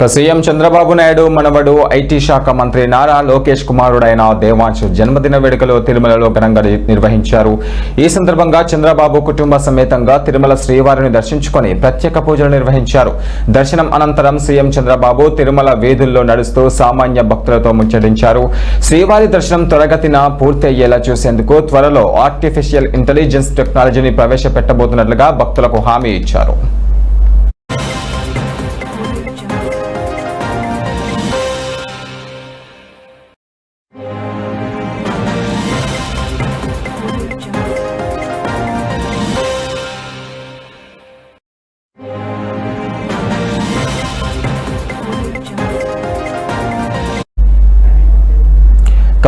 CM Chandrababu Naidu మనవడు IT శాఖ మంత్రి నారా లోకేష్ కుమారుడైన దేవాంశ్ జన్మదిన వేడుకలు తిరుమలలో ఘనంగా నిర్వహించారు. ఈ సందర్భంగా చంద్రబాబు కుటుంబ సమేతంగా తిరుమల శ్రీవారిని దర్శించుకొని ప్రత్యేక పూజలు నిర్వహించారు. దర్శనం అనంతరం సీఎం చంద్రబాబు తిరుమల వీధుల్లో నడుస్తూ సామాన్య భక్తులతో ముచ్చటించారు. శ్రీవారి దర్శనం త్వరగతిన పూర్తి అయ్యేలా చూసేందుకు త్వరలో ఆర్టిఫిషియల్ ఇంటెలిజెన్స్ టెక్నాలజీని ప్రవేశపెట్టబోతున్నట్లుగా భక్తులకు హామీ ఇచ్చారు.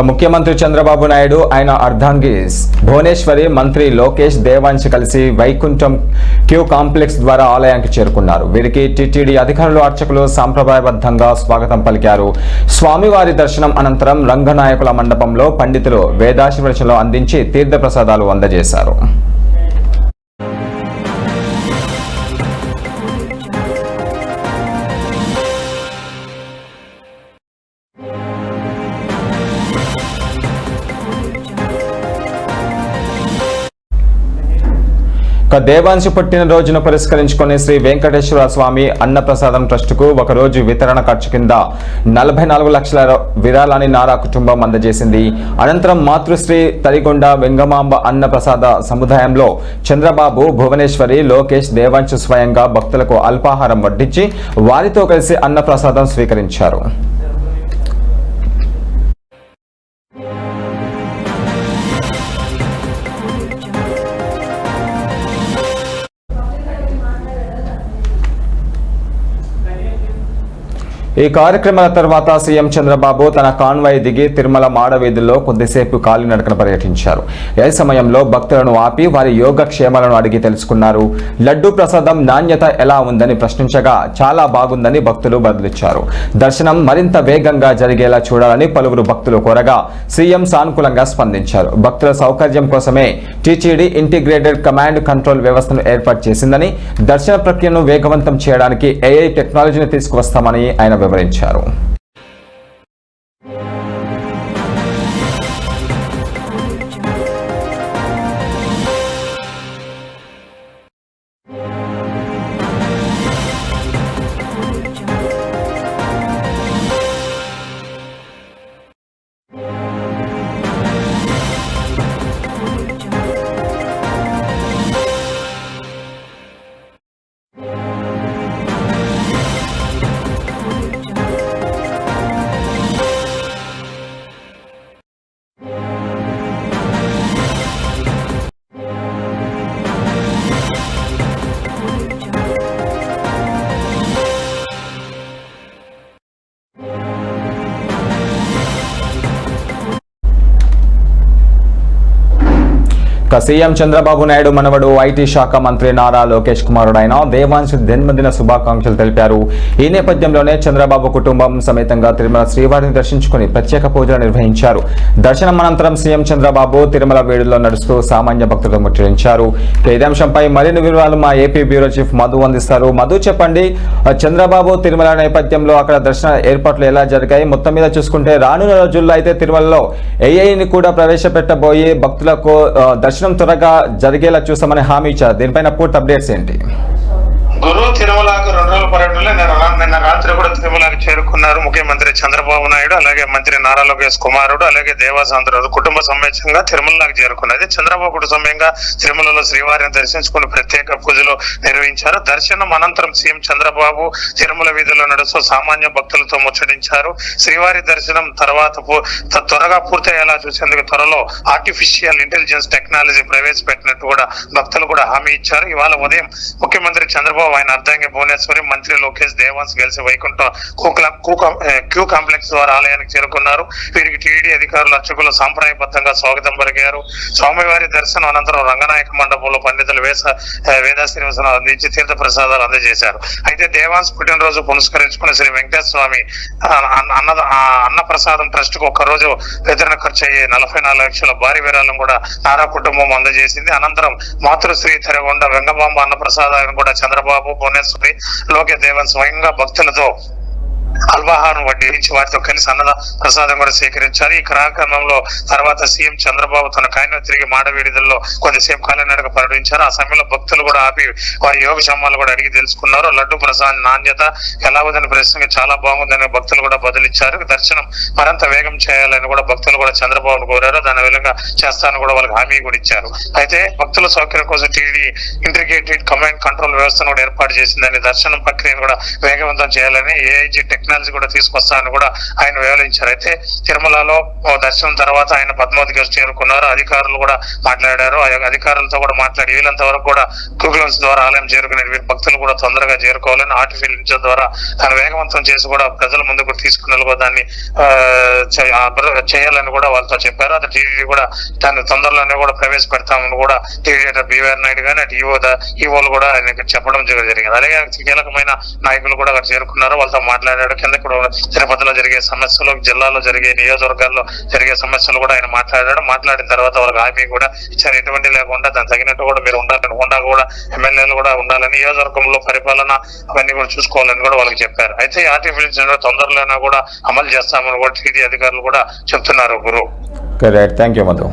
ముఖ్యమంత్రి చంద్రబాబు నాయుడు ఆయన అర్ధాంగి భువనేశ్వరి మంత్రి లోకేష్ దేవాంశ్ కలిసి వైకుంఠం క్యూ కాంప్లెక్స్ ద్వారా ఆలయానికి చేరుకున్నారు. వీరికి టీటీడీ అధికారులు అర్చకులు సాంప్రదాయబద్ధంగా స్వాగతం పలికారు. స్వామివారి దర్శనం అనంతరం రంగనాయకుల మండపంలో పండితులు వేదాశీర్వచనలు అందించి తీర్థప్రసాదాలు అందజేశారు. దేవాంశ్ పుట్టినరోజును పురస్కరించుకుని శ్రీ వెంకటేశ్వర స్వామి అన్నప్రసాదం ట్రస్టుకు ఒకరోజు వితరణ ఖర్చు కింద 44 లక్షల విరాళాన్ని నారా కుటుంబం అందజేసింది. అనంతరం మాతృశ్రీ తరిగొండ వెంగమాంబ అన్నప్రసాద సముదాయంలో చంద్రబాబు, భువనేశ్వరి, లోకేష్, దేవాంశ్ స్వయంగా భక్తులకు అల్పాహారం వడ్డించి వారితో కలిసి అన్నప్రసాదం స్వీకరించారు. ఈ కార్యక్రమాల తర్వాత సీఎం చంద్రబాబు తన కాన్వాయ్ దిగి తిరుమల మాడవీధుల్లో కొద్దిసేపు కాలినడకన పర్యటించారు. ఈ సమయంలో భక్తులను ఆపి వారి యోగక్షేమాలను అడిగి తెలుసుకున్నారు. లడ్డూ ప్రసాదం నాణ్యత ఎలా ఉందని ప్రశ్నించగా చాలా బాగుందని భక్తులు బదులిచ్చారు. దర్శనం మరింత వేగంగా జరిగేలా చూడాలని పలువురు భక్తులు కోరగా సీఎం సానుకూలంగా స్పందించారు. భక్తుల సౌకర్యం కోసమే టీటీడీ ఇంటిగ్రేటెడ్ కమాండ్ కంట్రోల్ వ్యవస్థను ఏర్పాటు చేసిందని, దర్శన ప్రక్రియను వేగవంతం చేయడానికి ఏఐ టెక్నాలజీని తీసుకువస్తామని ఆయన వివరించారు. సీఎం చంద్రబాబు నాయుడు మనవడు ఐటీ శాఖ మంత్రి నారా లోకేష్ కుమారుడైన దేవాంశ్ జన్మదిన శుభాకాంక్షలు తెలిపారు. ఈ నేపథ్యంలోనే చంద్రబాబు కుటుంబం సమేతంగా తిరుమల శ్రీవారిని దర్శించుకుని ప్రత్యేక పూజలు నిర్వహించారు. దర్శనం అనంతరం సీఎం చంద్రబాబు తిరుమల వీధుల్లో నడుస్తూ సామాన్య భక్తులను ముచ్చటించారు. ఇదే అంశంపై మరిన్ని వివరాలు మా ఏపీ బ్యూరో చీఫ్ మధు అందిస్తారు. మధు, చెప్పండి, చంద్రబాబు తిరుమల నేపథ్యంలో అక్కడ దర్శన ఏర్పాట్లు ఎలా జరిగాయి? మొత్తం మీద చూసుకుంటే రానున్న రోజుల్లో అయితే తిరుమలలో ఏఐని కూడా ప్రవేశపెట్టబోయి భక్తులకు దర్శనం త్వరగా జరిగేలా చూస్తామని హామీ ఇచ్చారు. దీనిపైన పూర్తి అప్డేట్స్ ఏంటి? గురు తిరుమలకు 2 రోజుల పర్యటనలో నిన్న రాత్రి కూడా తిరుమలకు చేరుకున్నారు ముఖ్యమంత్రి చంద్రబాబు నాయుడు, అలాగే మంత్రి నారా లోకేష్ కుమారుడు, అలాగే దేవాసాంధ్రుడు కుటుంబ సమేతంగా తిరుమలకు చేరుకున్నది. చంద్రబాబు కుటుంబ సమయంగా తిరుమలలో శ్రీవారిని దర్శించుకుని ప్రత్యేక పూజలు నిర్వహించారు. దర్శనం అనంతరం సీఎం చంద్రబాబు తిరుమల వీధుల్లో నడుస్తూ సామాన్య భక్తులతో ముచ్చటించారు. శ్రీవారి దర్శనం తర్వాత త్వరగా పూర్తయ్యేలా చూసేందుకు త్వరలో ఆర్టిఫిషియల్ ఇంటెలిజెన్స్ టెక్నాలజీ ప్రవేశపెట్టినట్టు కూడా భక్తులు కూడా హామీ ఇచ్చారు. ఇవాళ ఉదయం ముఖ్యమంత్రి చంద్రబాబు, ఆయన అర్ధాంగి భువనేశ్వరి, మంత్రి లోకేష్, దేవాంశ్ కలిసి వైకుంఠం క్యూ కాంప్లెక్స్ ద్వారా ఆలయానికి చేరుకున్నారు. వీరికి టీడీ అధికారులు అర్చకులు సాంప్రదాయబద్ధంగా స్వాగతం పలికారు. స్వామివారి దర్శనం అనంతరం రంగనాయక మండపంలో పండితులు వేదాశీర్వచనం అందించి తీర్థ ప్రసాదాలు అందజేశారు. అయితే దేవాంశ్ పుట్టినరోజు పురస్కరించుకుని శ్రీ వెంకటేశ్వర స్వామి అన్నప్రసాదం ట్రస్ట్ కు ఒక్కరోజు వితరణ ఖర్చు అయ్యే 44 లక్షల భారీ విరాళం కూడా నారా కుటుంబం అందజేసింది. అనంతరం మాతృశ్రీ తరిగొండ వెంగమాంబ అన్నప్రసాదాన్ని కూడా చంద్రబాబు, భువనేశ్వరి, లోకేష్, దేవాంశ్ స్వయంగా భక్తులతో అల్వాహారం వడ్డించి వారితో కలిసి అన్నద ప్రసాదం కూడా స్వీకరించారు. ఈ కార్యక్రమంలో తర్వాత సీఎం చంద్రబాబు తన కాయను తిరిగి మాడవీడిదల్లో కొద్దిసేపు కాలినడక పర్యటించారు. ఆ సమయంలో భక్తులు కూడా ఆపి వారి యోగక్షేమాలు కూడా అడిగి తెలుసుకున్నారు. లడ్డు ప్రసాదం నాణ్యత ఎలా ఉందని ప్రశ్నకి చాలా బాగుందని భక్తులు కూడా బదులిచ్చారు. దర్శనం మరింత వేగం చేయాలని కూడా భక్తులు కూడా చంద్రబాబును కోరారు. దాని విధంగా చేస్తానని కూడా వాళ్ళకి హామీ కూడా ఇచ్చారు. అయితే భక్తుల సౌకర్యం కోసం టీడీ ఇంటిగ్రేటెడ్ కమాండ్ కంట్రోల్ వ్యవస్థను కూడా ఏర్పాటు చేసిందని, దర్శనం ప్రక్రియను కూడా వేగవంతం చేయాలని ఏఐజీ టెక్నాలజీ కూడా తీసుకొస్తానని కూడా ఆయన వివరించారు. అయితే తిరుమలలో దర్శనం తర్వాత ఆయన పద్మావతికి చేరుకున్నారు. అధికారులు కూడా మాట్లాడారు. ఆ అధికారులతో కూడా మాట్లాడి వీళ్ళంత వరకు కూడా గూగుల్స్ ద్వారా ఆలయం చేరుకునే భక్తులు కూడా తొందరగా చేరుకోవాలని ఆర్టిఫిషియల్ ఇంటెలిజెన్స్ ద్వారా దాన్ని వేగవంతం చేసి కూడా ప్రజల ముందుకు తీసుకుని దాన్ని చేయాలని కూడా వాళ్ళతో చెప్పారు. అది టీడీ కూడా దాన్ని తొందరలోనే కూడా ప్రవేశపెడతామని కూడా టీడీ బీవీఆర్ నాయుడు కానీ అటు ఈవోలు కూడా ఆయనకి చెప్పడం జరిగింది. అలాగే కీలకమైన నాయకులు కూడా అక్కడ చేరుకున్నారు. వాళ్ళతో మాట్లాడాడు. కింద కూడా తిరుపతిలో జరిగే సమస్యలు, జిల్లాలో జరిగే నియోజకవర్గాల్లో జరిగే సమస్యలు కూడా ఆయన మాట్లాడాడు. మాట్లాడిన తర్వాత వాళ్ళకి హామీ కూడా ఇచ్చారు. ఎటువంటి లేకుండా దానికి తగినట్టు కూడా మీరు ఉండాలని, హోండా కూడా ఎమ్మెల్యేలు కూడా ఉండాలని, నియోజకవర్గంలో పరిపాలన అవన్నీ కూడా చూసుకోవాలని కూడా వాళ్ళకి చెప్పారు. అయితే ఆర్టిఫిషియల్ తొందరలోనే కూడా అమలు చేస్తామని కూడా టీడీ అధికారులు కూడా చెప్తున్నారు. గురు థ్యాంక్ యూ మధు.